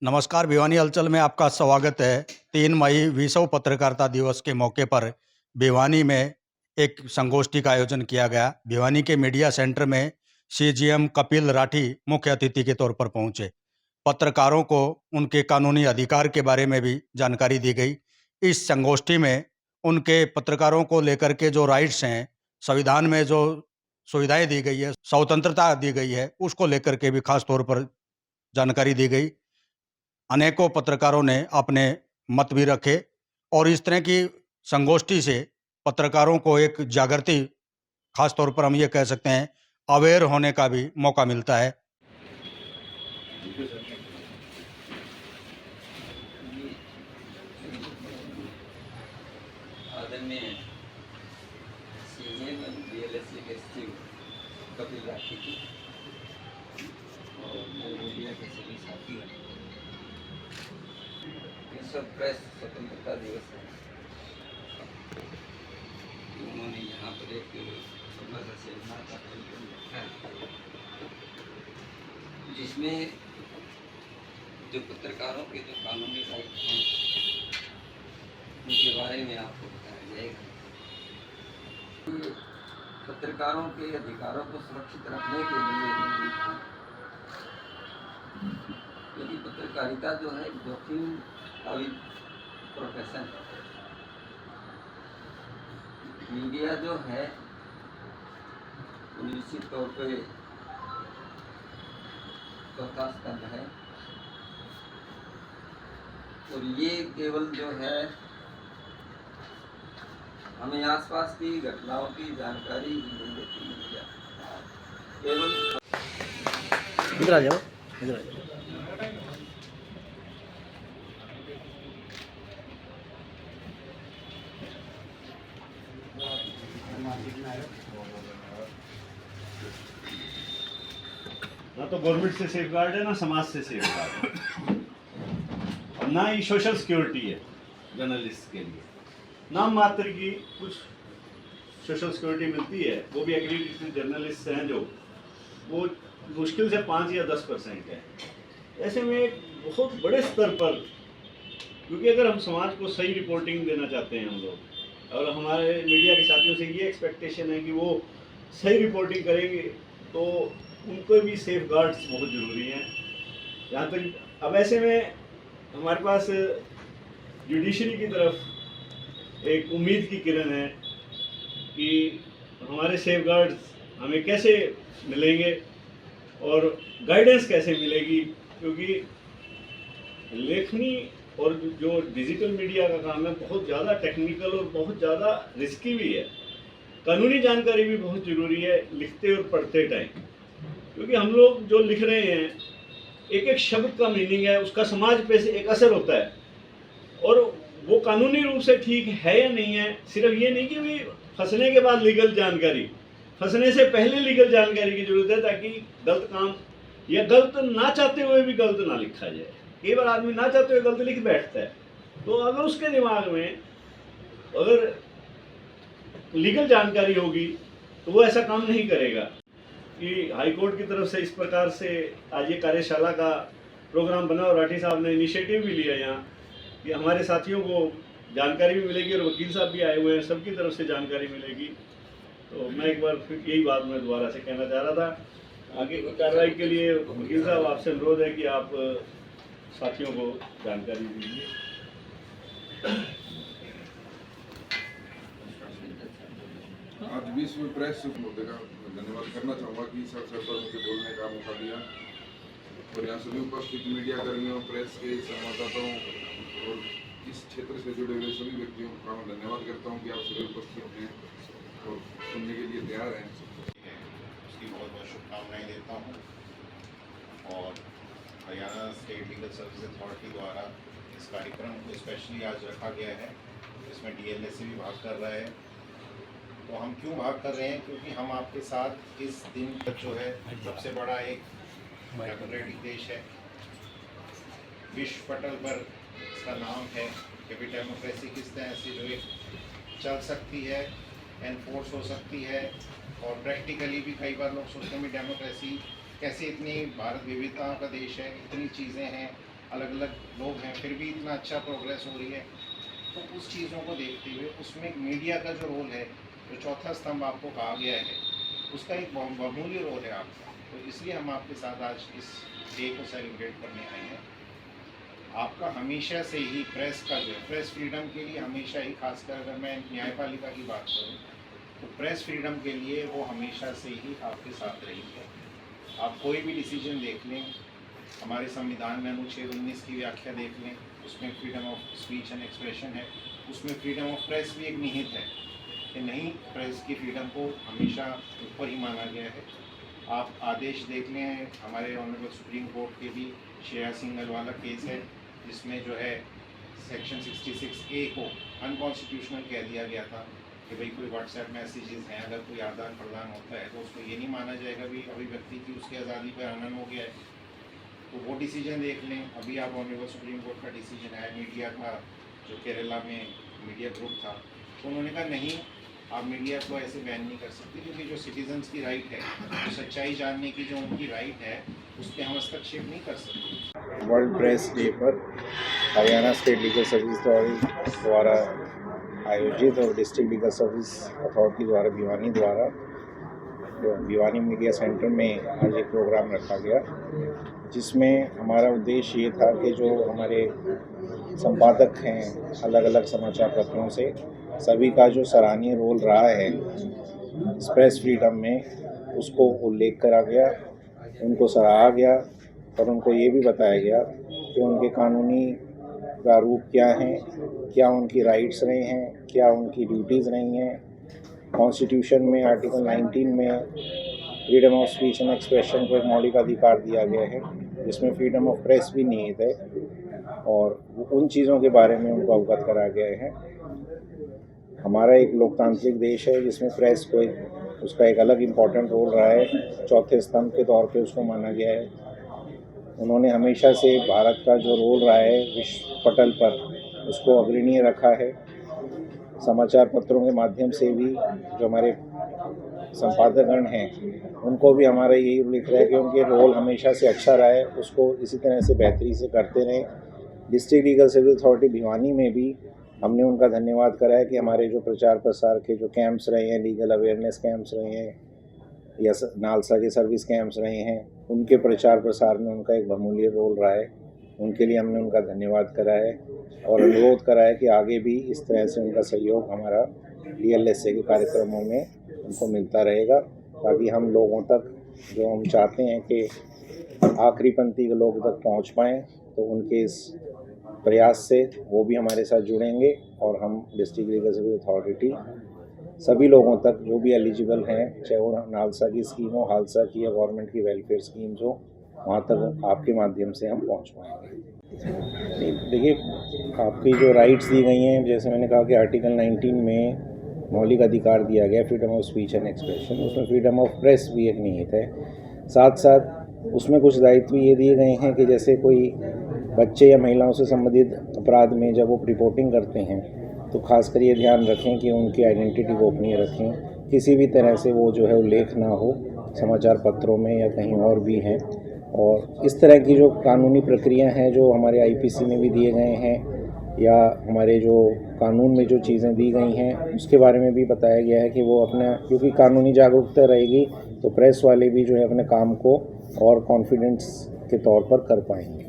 नमस्कार, भिवानी हलचल में आपका स्वागत है। 3 मई विश्व पत्रकारिता दिवस के मौके पर भिवानी में एक संगोष्ठी का आयोजन किया गया। भिवानी के मीडिया सेंटर में सीजीएम कपिल राठी मुख्य अतिथि के तौर पर पहुंचे। पत्रकारों को उनके कानूनी अधिकार के बारे में भी जानकारी दी गई। इस संगोष्ठी में उनके पत्रकारों को लेकर के जो राइट्स हैं, संविधान में जो सुविधाएं दी गई है, स्वतंत्रता दी गई है, उसको लेकर के भी खास तौर पर जानकारी दी गई। अनेकों पत्रकारों ने अपने मत भी रखे और इस तरह की संगोष्ठी से पत्रकारों को एक जागृति, खास तौर पर हम ये कह सकते हैं अवेयर होने का भी मौका मिलता है। आदरणीय सीजीएम डीएलएससी के सचिव कपिल राठी जी और मीडिया के सभी साथियों, विश्व प्रेस स्वतंत्रता दिवस है। उन्होंने यहाँ पर एक छोटा सा सेमिनार का कार्यक्रम रखा है, जिसमें जो पत्रकारों के जो कानूनी राइट हैं उनके बारे में आपको बताया जाएगा। पत्रकारों के अधिकारों को सुरक्षित रखने के लिए, क्योंकि पत्रकारिता जो है जोखिम वाली प्रोफेशन है। मीडिया जो है वो निश्चित तौर पे चौथा स्तंभ है और ये केवल जो है हमें आसपास की घटनाओं की जानकारी नहीं देती मीडिया, केवल इधर आ जाओ, इधर आ जाओ। ना तो गवर्नमेंट से सेफ गार्ड है, ना समाज से सेफ गार्ड है, और ना ही सोशल सिक्योरिटी है जर्नलिस्ट के लिए। नाम मात्र की कुछ सोशल सिक्योरिटी मिलती है, वो भी एक्रेडिटेड जर्नलिस्ट हैं जो वो मुश्किल से 5 या 10% है। ऐसे में एक बहुत बड़े स्तर पर, क्योंकि अगर हम समाज को सही रिपोर्टिंग देना चाहते हैं हम लोग, और हमारे मीडिया के साथियों से ये एक्सपेक्टेशन है कि वो सही रिपोर्टिंग करेंगे, तो उनको भी सेफ गार्ड्स बहुत ज़रूरी हैं। जहाँ तक अब ऐसे में हमारे पास जुडिशरी की तरफ एक उम्मीद की किरण है कि हमारे सेफ गार्ड्स हमें कैसे मिलेंगे और गाइडेंस कैसे मिलेगी, क्योंकि लेखनी और जो डिजिटल मीडिया का काम है बहुत ज़्यादा टेक्निकल और बहुत ज़्यादा रिस्की भी है। कानूनी जानकारी भी बहुत ज़रूरी है लिखते और पढ़ते टाइम, क्योंकि हम लोग जो लिख रहे हैं एक एक शब्द का मीनिंग है, उसका समाज पे से एक असर होता है, और वो कानूनी रूप से ठीक है या नहीं है। सिर्फ ये नहीं कि भी फंसने के बाद लीगल जानकारी, फंसने से पहले लीगल जानकारी की जरूरत है, ताकि गलत काम या गलत ना चाहते हुए भी गलत ना लिखा जाए। कई बार आदमी ना चाहते हुए गलत लिख बैठता है, तो अगर उसके दिमाग में अगर लीगल जानकारी होगी तो वो ऐसा काम नहीं करेगा। कि हाई कोर्ट की तरफ से इस प्रकार से आज ये कार्यशाला का प्रोग्राम बना और राठी साहब ने इनिशिएटिव भी लिया यहाँ कि हमारे साथियों को जानकारी भी मिलेगी और वकील साहब भी आए हुए हैं, सबकी तरफ से जानकारी मिलेगी। तो मैं एक बार फिर यही बात मैं दोबारा से कहना चाह रहा था। आगे की कार्रवाई के लिए वकील साहब आपसे अनुरोध है कि आप साथियों को जानकारी दीजिए। आज विश्व प्रेस मुद्दे का धन्यवाद करना चाहूँगा कि इस अवसर पर मुझे बोलने का मौका दिया, और यहाँ सभी उपस्थित मीडिया कर्मियों, प्रेस के संवाददाताओं और इस क्षेत्र से जुड़े हुए सभी व्यक्तियों का मैं धन्यवाद करता हूँ कि आप सभी उपस्थित हैं और सुनने के लिए तैयार हैं। उसकी बहुत बहुत शुभकामनाएँ देता हूँ। और Haryana state legal service authority द्वारा इस कार्यक्रम को स्पेशली आज रखा गया है, इसमें डीएलएससी भी भाग कर रहा है। तो हम क्यों भाग कर रहे हैं, क्योंकि हम आपके साथ इस दिन जो है सबसे बड़ा एक डेमोक्रेटिक देश है, विश्व पटल पर इसका नाम है कि भी डेमोक्रेसी किस तरह से जो एक चल सकती है, एनफोर्स हो सकती है, और प्रैक्टिकली भी कई बार लोग सोचते हैं कि डेमोक्रेसी कैसे इतनी भारत विविधताओं का देश है, इतनी चीज़ें हैं, अलग अलग लोग हैं, फिर भी इतना अच्छा प्रोग्रेस हो रही है। तो उस चीज़ों को देखते हुए उसमें मीडिया का जो रोल है, जो चौथा स्तंभ आपको कहा गया है, उसका एक बहुमूल्य रोल है आपका। तो इसलिए हम आपके साथ आज इस डे को सेलिब्रेट करने आए हैं। आपका हमेशा से ही प्रेस का जो है, प्रेस फ्रीडम के लिए हमेशा ही, खासकर अगर मैं न्यायपालिका की बात करूं, तो प्रेस फ्रीडम के लिए वो हमेशा से ही आपके साथ रही है। आप कोई भी डिसीजन देख लें, हमारे संविधान में अनुच्छेद 19 की व्याख्या देख लें, उसमें freedom of speech and expression है, उसमें फ्रीडम ऑफ प्रेस भी एक निहित है कि नहीं, प्रेस की फ्रीडम को हमेशा ऊपर ही माना गया है। आप आदेश देख लें, हमारे ऑनरेबल सुप्रीम कोर्ट के भी श्रेया सिंघल वाला केस है, जिसमें जो है सेक्शन 66A को अनकॉन्स्टिट्यूशनल कह दिया गया था कि भाई कोई व्हाट्सएप मैसेजेस हैं, अगर कोई आदान प्रदान होता है तो उसको ये नहीं माना जाएगा भी अभिव्यक्ति की उसकी आज़ादी पर हनन हो गया है। तो वो डिसीजन देख लें। अभी आप ऑनरेबल सुप्रीम कोर्ट का डिसीजन है मीडिया का, जो केरला में मीडिया ग्रुप था, तो उन्होंने कहा नहीं, आप मीडिया को ऐसे बैन नहीं कर सकते, क्योंकि जो सिटीजन्स की राइट है, जो सच्चाई जानने की जो उनकी राइट है, उस पर हम हस्तक्षेप नहीं कर सकते। वर्ल्ड प्रेस डे पर Haryana state legal service authority द्वारा आयोजित और डिस्ट्रिक्ट लीगल सर्विस अथॉरिटी द्वारा भिवानी मीडिया सेंटर में आज एक प्रोग्राम रखा गया, जिसमें हमारा उद्देश्य ये था कि जो हमारे संपादक हैं अलग अलग समाचार पत्रों से, सभी का जो सराहनीय रोल रहा है इस प्रेस फ्रीडम में, उसको उल्लेख करा गया, उनको सराहा गया और उनको ये भी बताया गया कि उनके कानूनी प्रारूप क्या हैं, क्या उनकी राइट्स रहे हैं, क्या उनकी ड्यूटीज़ रही हैं। कॉन्स्टिट्यूशन में आर्टिकल 19 में freedom of speech and expression को एक मौलिक अधिकार दिया गया है, जिसमें फ्रीडम ऑफ प्रेस भी निहित है, और उन चीज़ों के बारे में उनको अवगत करा गया है। हमारा एक लोकतांत्रिक देश है जिसमें प्रेस को उसका एक अलग इम्पॉर्टेंट रोल रहा है, चौथे स्तंभ के तौर पे उसको माना गया है। उन्होंने हमेशा से भारत का जो रोल रहा है विश्व पटल पर, उसको अग्रणीय रखा है। समाचार पत्रों के माध्यम से भी जो हमारे संपादकगण हैं, उनको भी हमारा यही उल्लेख रहा है कि उनके रोल हमेशा से अच्छा रहा है, उसको इसी तरह से बेहतरी से करते रहें। District legal service authority Bhiwani में भी हमने उनका धन्यवाद करा है कि हमारे जो प्रचार प्रसार के जो कैंप्स रहे हैं, लीगल अवेयरनेस कैंप्स रहे हैं या नालसा के सर्विस कैंप्स रहे हैं, उनके प्रचार प्रसार में उनका एक बहुमूल्य रोल रहा है। उनके लिए हमने उनका धन्यवाद करा है और अनुरोध करा है कि आगे भी इस तरह से उनका सहयोग हमारा DLSA के कार्यक्रमों में उनको मिलता रहेगा, ताकि हम लोगों तक जो हम चाहते हैं कि आखिरी पंक्ति के लोग तक पहुंच पाएँ, तो उनके इस प्रयास से वो भी हमारे साथ जुड़ेंगे और हम डिस्ट्रिक्ट लीगल सर्विस अथॉरिटी सभी लोगों तक जो भी एलिजिबल हैं, चाहे वो नालसा की स्कीम हो, हालसा की या गवर्नमेंट की वेलफेयर स्कीम्स हो, वहाँ तक आपके माध्यम से हम पहुँच पाएंगे। देखिए, आपकी जो राइट्स दी गई हैं, जैसे मैंने कहा कि आर्टिकल 19 में मौलिक अधिकार दिया गया freedom of speech and expression, उसमें फ्रीडम ऑफ प्रेस भी एक निहित है। साथ साथ उसमें कुछ दायित्व ये दिए गए हैं कि जैसे कोई बच्चे या महिलाओं से संबंधित अपराध में जब वो रिपोर्टिंग करते हैं, तो खासकर ये ध्यान रखें कि उनकी आइडेंटिटी गोपनीय रखें, किसी भी तरह से वो जो है उल्लेख ना हो समाचार पत्रों में या कहीं और भी हैं। और इस तरह की जो कानूनी प्रक्रिया हैं जो हमारे IPC में भी दिए गए हैं या हमारे जो कानून में जो चीज़ें दी गई हैं, उसके बारे में भी बताया गया है कि वो अपना, क्योंकि कानूनी जागरूकता रहेगी तो प्रेस वाले भी जो है अपने काम को और कॉन्फिडेंस के तौर पर कर पाएंगे।